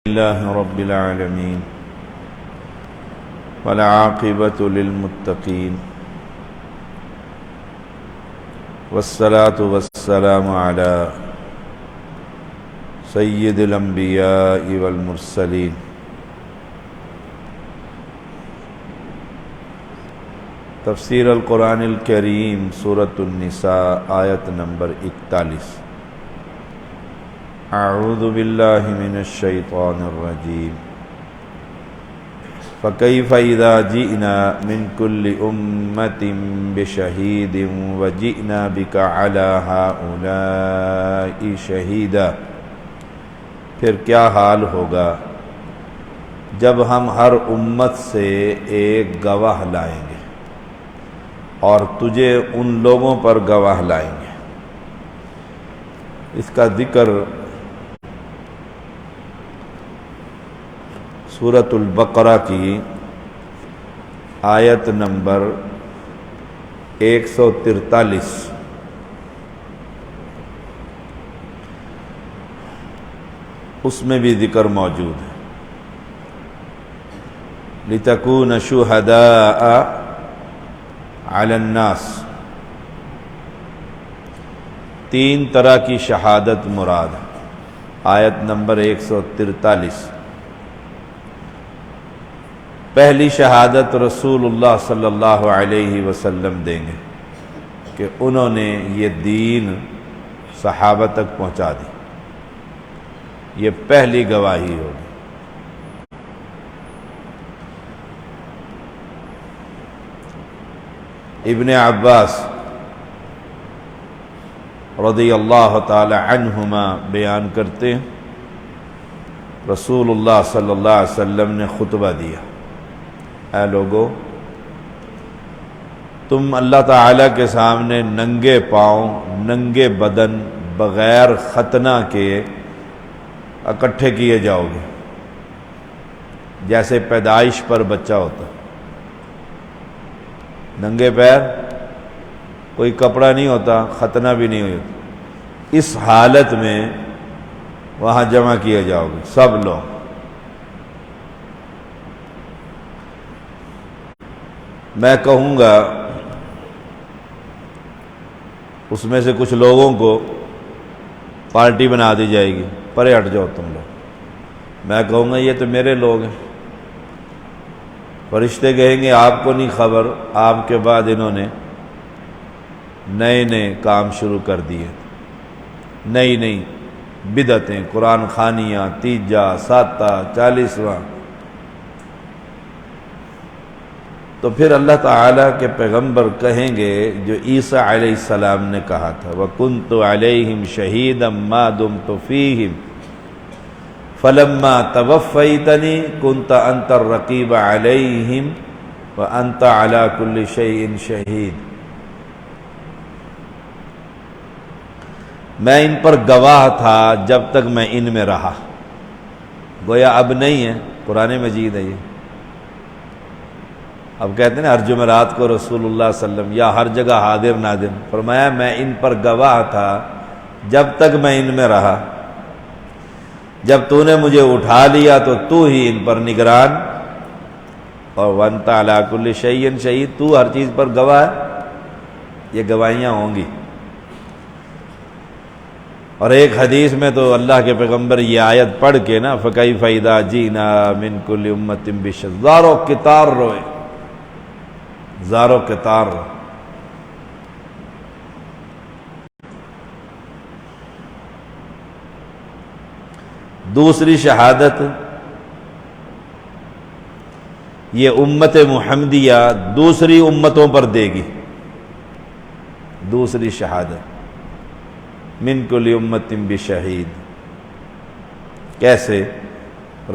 لله رب العالمين والعاقبة للمتقين والصلاة والسلام على سيد الأنبياء والمرسلين تفسیر القرآن الکریم سورۃ النساء آیت نمبر 41 اعوذ باللہ من الشیطان الرجیم فکیف اذا جئنا من کل امۃ بشہید وجئنا بک علی ہؤلاء شہیدا، پھر کیا حال ہوگا جب ہم ہر امت سے ایک گواہ لائیں گے اور تجھے ان لوگوں پر گواہ لائیں گے۔ اس کا ذکر سورۃ البقرہ کی آیت نمبر 143 اس میں بھی ذکر موجود ہے۔ لِتَكُونَ شُهَدَاءَ عَلَى النَّاسِ، تین طرح کی شہادت مراد ہے۔ آیت نمبر 143، پہلی شہادت رسول اللہ صلی اللہ علیہ وسلم دیں گے کہ انہوں نے یہ دین صحابہ تک پہنچا دی، یہ پہلی گواہی ہوگی۔ ابن عباس رضی اللہ تعالی عنہما بیان کرتے ہیں، رسول اللہ صلی اللہ علیہ وسلم نے خطبہ دیا، اے لوگو، تم اللہ تعالیٰ کے سامنے ننگے پاؤں ننگے بدن بغیر ختنہ کے اکٹھے کیے جاؤ گے، جیسے پیدائش پر بچہ ہوتا، ننگے پیر، کوئی کپڑا نہیں ہوتا، ختنہ بھی نہیں ہوتا، اس حالت میں وہاں جمع کیے جاؤ گے سب لوگ۔ میں کہوں گا اس میں سے کچھ لوگوں کو پارٹی بنا دی جائے گی، پرے ہٹ جاؤ تم لوگ، میں کہوں گا یہ تو میرے لوگ ہیں۔ فرشتے کہیں گے آپ کو نہیں خبر، آپ کے بعد انہوں نے نئے کام شروع کر دیے، نئی بدعتیں، قرآن خوانیاں، تیجا، ساتہ، 40واں۔ تو پھر اللہ تعالیٰ کے پیغمبر کہیں گے جو عیسیٰ علیہ السلام نے کہا تھا، وَكُنْتُ عَلَيْهِمْ شَهِيدًا مَا دُمْتُ فِيهِمْ فَلَمَّا تَوَفَّيْتَنِي كُنْتَ أَنْتَ الرَّقِيبَ عَلَيْهِمْ وَأَنْتَ عَلَى كُلِّ شَيْءٍ شَهِيدٌ، میں ان پر گواہ تھا جب تک میں ان میں رہا۔ گویا اب نہیں ہے، قرآن مجید ہے یہ۔ اب کہتے ہیں نا ہر جمعرات کو رسول اللہ صلی اللہ علیہ وسلم یا ہر جگہ حاضر ناظر، فرمایا میں ان پر گواہ تھا جب تک میں ان میں رہا، جب تو نے مجھے اٹھا لیا تو تو ہی ان پر نگران، اور وَأَنْتَ عَلَىٰ كُلِّ شَيْءٍ شَهِيدٌ، تو ہر چیز پر گواہ ہے۔ یہ گواہیاں ہوں گی۔ اور ایک حدیث میں تو اللہ کے پیغمبر یہ آیت پڑھ کے نا فَكَيْفَ إِذَا جِئْنَا مِن كُلِّ أُمَّةٍ بِشَهِيدٍ، زارو کتار روئے، زارو کتار روئے۔ دوسری شہادت یہ امت محمدیہ دوسری امتوں پر دے گی، دوسری شہادت من کل امت بشہید۔ کیسے؟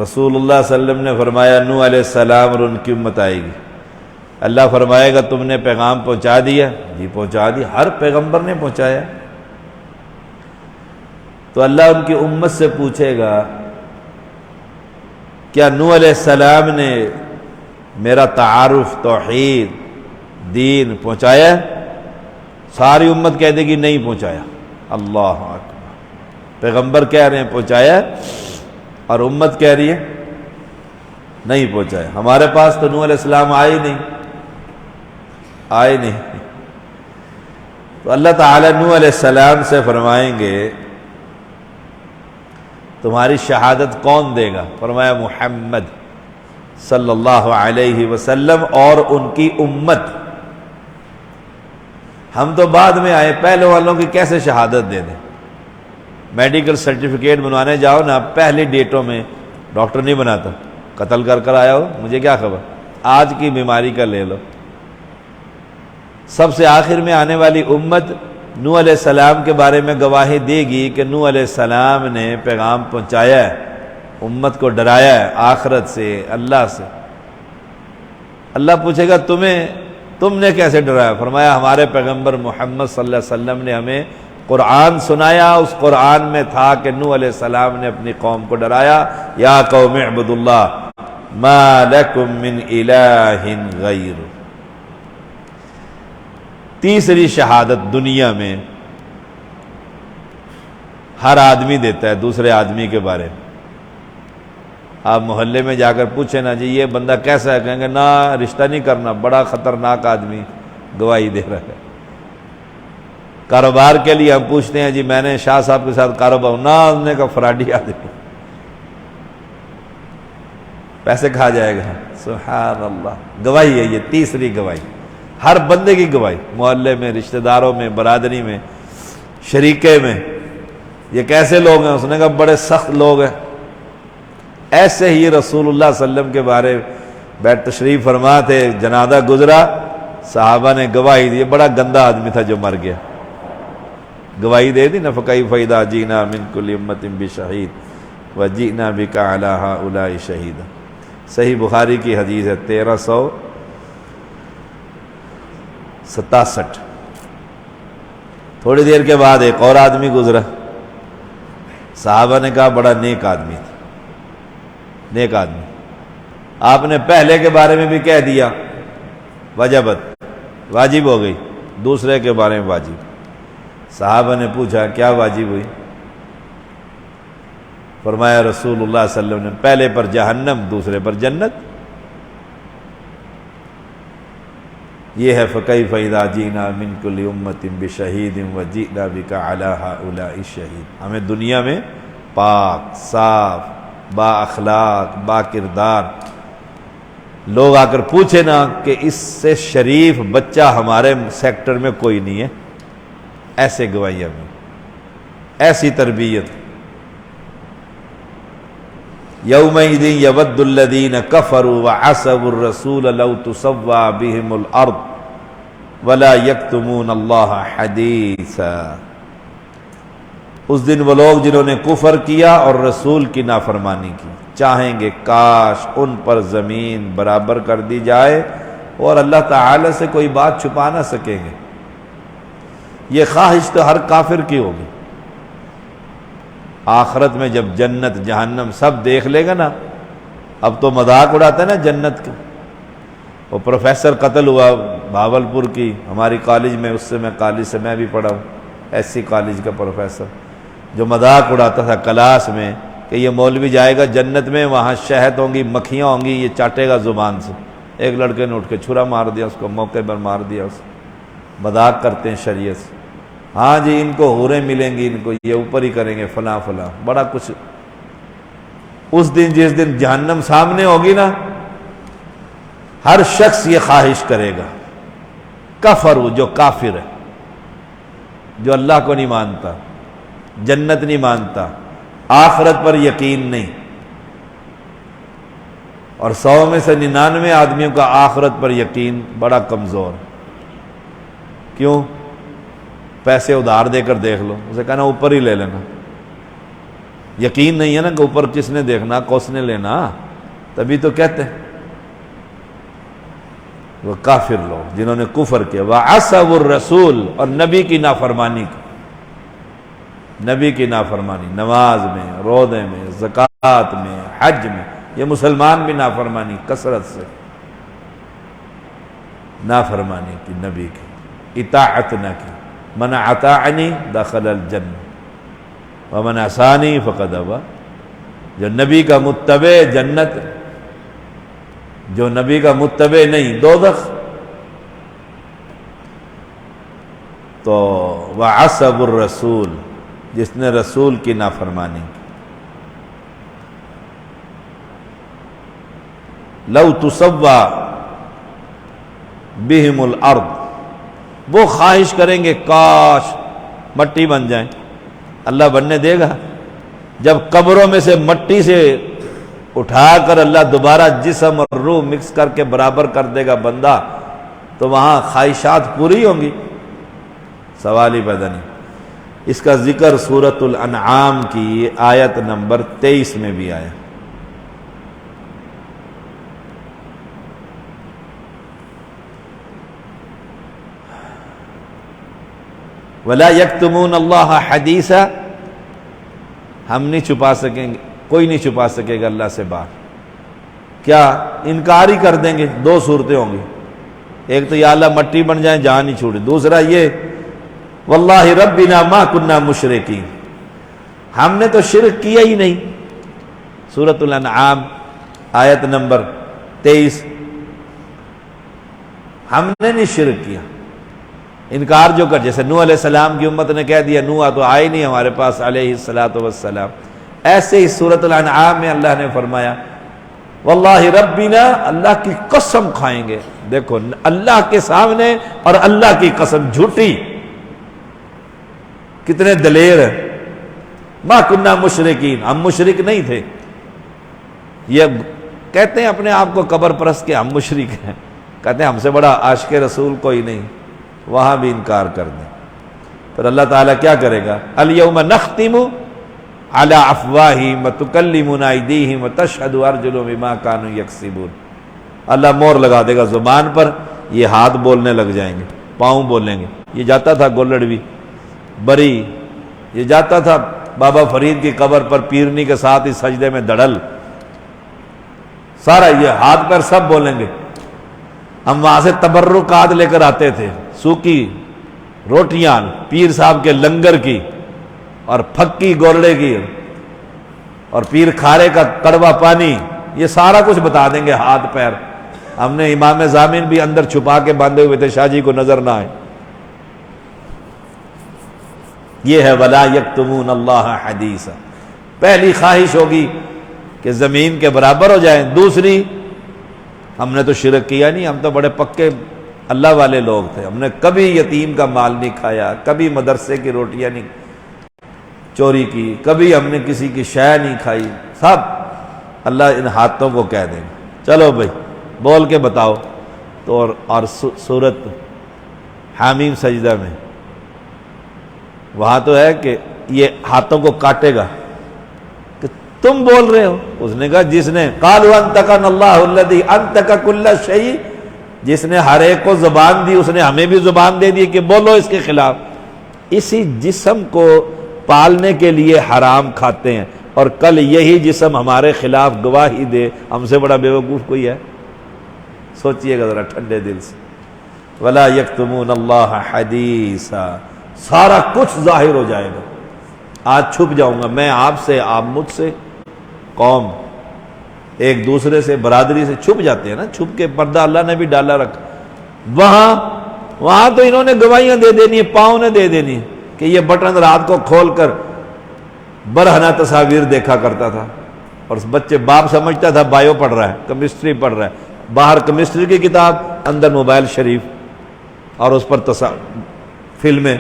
رسول اللہ صلی اللہ علیہ وسلم نے فرمایا نوح علیہ السلام اور ان کی امت آئے گی، اللہ فرمائے گا تم نے پیغام پہنچا دیا؟ جی پہنچا دیا، ہر پیغمبر نے پہنچایا۔ تو اللہ ان کی امت سے پوچھے گا کیا نوح علیہ السلام نے میرا تعارف، توحید، دین پہنچایا؟ ساری امت کہہ دے گی نہیں پہنچایا۔ اللہ اکبر، پیغمبر کہہ رہے ہیں پہنچایا، اور امت کہہ رہی ہے نہیں پہنچائے. ہمارے پاس تو نوح علیہ السلام آئے نہیں. تو اللہ تعالیٰ نوح علیہ السلام سے فرمائیں گے تمہاری شہادت کون دے گا؟ فرمایا محمد صلی اللہ علیہ وسلم اور ان کی امت. ہم تو بعد میں آئے، پہلے والوں کی کیسے شہادت دے دیں؟ میڈیکل سرٹیفکیٹ بنوانے جاؤ نا، پہلی ڈیٹوں میں ڈاکٹر نہیں بناتا، قتل کر آیا ہو، مجھے کیا خبر، آج کی بیماری کا لے لو. سب سے آخر میں آنے والی امت نوح علیہ السلام کے بارے میں گواہی دے گی کہ نوح علیہ السلام نے پیغام پہنچایا ہے، امت کو ڈرایا ہے آخرت سے، اللہ سے. اللہ پوچھے گا تم نے کیسے ڈرایا؟ فرمایا ہمارے پیغمبر محمد صلی اللہ علیہ وسلم نے ہمیں قرآن سنایا، اس قرآن میں تھا کہ نوح علیہ السلام نے اپنی قوم کو ڈرایا، یا قوم اعبدوا اللہ ما لکم من الہ غیر. تیسری شہادت دنیا میں ہر آدمی دیتا ہے دوسرے آدمی کے بارے میں. آپ محلے میں جا کر پوچھیں نا جی یہ بندہ کیسا ہے، کہیں گے نہ رشتہ نہیں کرنا، بڑا خطرناک آدمی گواہی دے رہا ہے. کاروبار کے لیے ہم پوچھتے ہیں جی میں نے شاہ صاحب کے ساتھ کاروبار، نہ انہوں نے کہا فراڈی آدمی، پیسے کھا جائے گا. سبحان اللہ. گواہی ہے یہ تیسری گواہی، ہر بندے کی گواہی، محلے میں، رشتہ داروں میں، برادری میں، شریکے میں. یہ کیسے لوگ ہیں؟ اس نے کہا بڑے سخت لوگ ہیں. ایسے ہی رسول اللہ صلی اللہ علیہ وسلم کے بارے بیٹھ تشریف فرما تھے، جنازہ گزرا، صحابہ نے گواہی دی بڑا گندا آدمی تھا جو مر گیا. گواہی دے دی نا، فَكَيْفَ إِذَا جِئْنَا مِن كُلِّ أُمَّةٍ بِشَهِيدٍ وَجِئْنَا بِكَ عَلَىٰ هَٰؤُلَاءِ شَهِيدًا. صحیح بخاری کی حدیث ہے 1367. تھوڑی دیر کے بعد ایک اور آدمی گزرا، صحابہ نے کہا بڑا نیک آدمی تھا، نیک آدمی. آپ نے پہلے کے بارے میں بھی کہہ دیا وجبت، واجب ہو گئی، دوسرے کے بارے میں واجب. صحابہ نے پوچھا کیا واجب ہوئی؟ فرمایا رسول اللہ صلی اللہ علیہ وسلم نے پہلے پر جہنم، دوسرے پر جنت. یہ ہے فَكَيْفَ إِذَا جِئْنَا مِن كُلِّ أُمَّةٍ بِشَهِيدٍ وَجِئْنَا بِكَ عَلَىٰ هَٰؤُلَاءِ شَهِيدٍ. ہمیں دنیا میں پاک، صاف، با اخلاق، با کردار لوگ آ کر پوچھے نا کہ اس سے شریف بچہ ہمارے سیکٹر میں کوئی نہیں ہے. ایسے گواہیاں میں، ایسی تربیت. یومئذ یود الذین کفروا وعصوا الرسول لو تسوی بهم الارض ولا یکتمون اللہ حدیثا. اس دن وہ لوگ جنہوں نے کفر کیا اور رسول کی نافرمانی کی چاہیں گے کاش ان پر زمین برابر کر دی جائے اور اللہ تعالی سے کوئی بات چھپا نہ سکیں گے. یہ خواہش تو ہر کافر کی ہوگی. آخرت میں جب جنت جہنم سب دیکھ لے گا نا، اب تو مذاق اڑاتا ہے نا جنت کا. وہ پروفیسر قتل ہوا بھاولپور کی ہماری کالج میں، اس سے میں کالج سے میں بھی پڑھا ہوں، ایس سی کالج کا پروفیسر، جو مذاق اڑاتا تھا کلاس میں کہ یہ مولوی جائے گا جنت میں، وہاں شہد ہوں گی، مکھیاں ہوں گی، یہ چاٹے گا زبان سے. ایک لڑکے نے اٹھ کے چھرا مار دیا اس کو، موقع پر مار دیا اس. مذاق کرتے ہیں شریعت سے. ہاں جی ان کو حوریں ملیں گی، ان کو یہ اوپر ہی کریں گے، فلاں فلاں، بڑا کچھ. اس دن جس دن جہنم سامنے ہوگی نا، ہر شخص یہ خواہش کرے گا. کفر جو کافر ہے، جو اللہ کو نہیں مانتا، جنت نہیں مانتا، آخرت پر یقین نہیں. اور 100 میں سے 99 آدمیوں کا آخرت پر یقین بڑا کمزور. کیوں؟ پیسے ادھار دے کر دیکھ لو، اسے کہنا اوپر ہی لے لینا. یقین نہیں ہے نا کہ اوپر کس نے دیکھنا، کس نے لینا، تبھی تو کہتے ہیں. وہ کافر لوگ جنہوں نے کفر کیا، وعصوا الرسول، اور نبی کی نافرمانی کی. نبی کی نافرمانی نماز میں، روزے میں، زکوٰۃ میں، حج میں. یہ مسلمان بھی نافرمانی کثرت سے نافرمانی کی، نبی کی اطاعت نہ کی. من اطاعنی دخل الجنہ ومن عصانی فقد ابی. جو نبی کا متبع جنت، جو نبی کا متبع نہیں دوزخ۔ تو وعصب الرسول، جس نے رسول کی نافرمانی کی۔ لو تسوى بہم الارض، وہ خواہش کریں گے کاش مٹی بن جائیں۔ اللہ بننے دے گا؟ جب قبروں میں سے مٹی سے اٹھا کر اللہ دوبارہ جسم اور روح مکس کر کے برابر کر دے گا بندہ، تو وہاں خواہشات پوری ہوں گی؟ سوال ہی پیدا نہیں۔ اس کا ذکر سورۃ الانعام کی آیت نمبر 23 میں بھی آیا۔ وَلَا يَكْتُمُونَ اللَّهَ حَدِيثًا، ہم نہیں چھپا سکیں گے، کوئی نہیں چھپا سکے گا اللہ سے بات۔ کیا انکار ہی کر دیں گے؟ دو صورتیں ہوں گی، ایک تو یا اللہ مٹی بن جائیں جہاں نہیں چھوڑے، دوسرا یہ واللہ ربنا ما کننا مشرکین، ہم نے تو شرک کیا ہی نہیں۔ سورۃ الانعام آیت نمبر 23، ہم نے نہیں شرک کیا۔ انکار جو کر، جیسے نوح علیہ السلام کی امت نے کہہ دیا نوح تو آئے نہیں ہمارے پاس علیہ الصلاۃ والسلام، ایسے ہی سورۃ الانعام میں اللہ نے فرمایا واللہ ربنا، اللہ کی قسم کھائیں گے۔ دیکھو اللہ کے سامنے اور اللہ کی قسم جھوٹی، کتنے دلیر ہیں۔ ما کننا مشرکین، ہم مشرک نہیں تھے۔ یہ کہتے ہیں اپنے آپ کو قبر پرست کے ہم مشرک ہیں، کہتے ہیں ہم سے بڑا عاشق رسول کوئی نہیں، وہاں بھی انکار کر دیں۔ پھر اللہ تعالیٰ کیا کرے گا؟ الیوم نختم علی افواہہم وتکلمنا ایدیہم وتشہد ارجلہم بما کانوا یکسبون، اللہ مور لگا دے گا زبان پر، یہ ہاتھ بولنے لگ جائیں گے، پاؤں بولیں گے۔ یہ جاتا تھا گولڑوی بری، یہ جاتا تھا بابا فرید کی قبر پر پیرنی کے ساتھ ہی سجدے میں دڑل، سارا یہ ہاتھ پر سب بولیں گے۔ ہم وہاں سے تبرکات لے کر آتے تھے، سوکھی روٹیاں پیر صاحب کے لنگر کی اور پھکی گولڑے کی اور پیر کھارے کا کڑوا پانی، یہ سارا کچھ بتا دیں گے ہاتھ پیر۔ ہم نے امام ضامن بھی اندر چھپا کے باندھے ہوئے تھے، شاہ جی کو نظر نہ آئے۔ یہ ہے وَلَا يَكْتُمُونَ اللَّهَ حَدِيثًا، پہلی خواہش ہوگی کہ زمین کے برابر ہو جائیں۔ دوسری، ہم نے تو شرک کیا نہیں، ہم تو بڑے پکے اللہ والے لوگ تھے، ہم نے کبھی یتیم کا مال نہیں کھایا، کبھی مدرسے کی روٹیاں نہیں چوری کی، کبھی ہم نے کسی کی شے نہیں کھائی۔ سب اللہ ان ہاتھوں کو کہہ دیں گے چلو بھائی بول کے بتاؤ۔ تو اور سورت حامیم سجدہ میں وہاں تو ہے کہ یہ ہاتھوں کو کاٹے گا کہ تم بول رہے ہو۔ اس نے کہا جس نے قالوا انطقنا اللہ الذی انطق کل شیء، جس نے ہر ایک کو زبان دی اس نے ہمیں بھی زبان دے دی کہ بولو اس کے خلاف۔ اسی جسم کو پالنے کے لیے حرام کھاتے ہیں، اور کل یہی جسم ہمارے خلاف گواہی دے، ہم سے بڑا بیوقوف کوئی ہے؟ سوچئے گا ذرا ٹھنڈے دل سے۔ وَلَا يَكْتُمُونَ اللَّهَ حَدِيثًا، سارا کچھ ظاہر ہو جائے گا۔ آج چھپ جاؤں گا میں آپ سے، آپ مجھ سے، قوم ایک دوسرے سے، برادری سے چھپ جاتے ہیں نا، چھپ کے پردہ اللہ نے بھی ڈالا رکھا۔ وہاں تو انہوں نے گواہیاں دے دینی ہے، پاؤں نے دے دینی ہے کہ یہ بٹن رات کو کھول کر برہنہ تصاویر دیکھا کرتا تھا، اور اس بچے باپ سمجھتا تھا بایو پڑھ رہا ہے، کیمسٹری پڑھ رہا ہے، باہر کیمسٹری کی کتاب، اندر موبائل شریف اور اس پر فلمیں،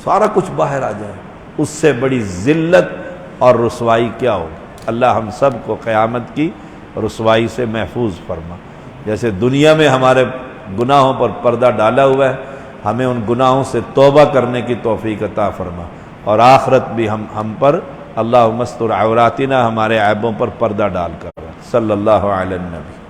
سارا کچھ باہر آ جائے۔ اس سے بڑی ذلت اور رسوائی کیا ہوگی؟ اللہ ہم سب کو قیامت کی رسوائی سے محفوظ فرما۔ جیسے دنیا میں ہمارے گناہوں پر پردہ ڈالا ہوا ہے، ہمیں ان گناہوں سے توبہ کرنے کی توفیق عطا فرما، اور آخرت بھی ہم پر اللہم استر عوراتنا، ہمارے عیبوں پر پردہ ڈال کر۔ صلی اللہ علیہ النبی۔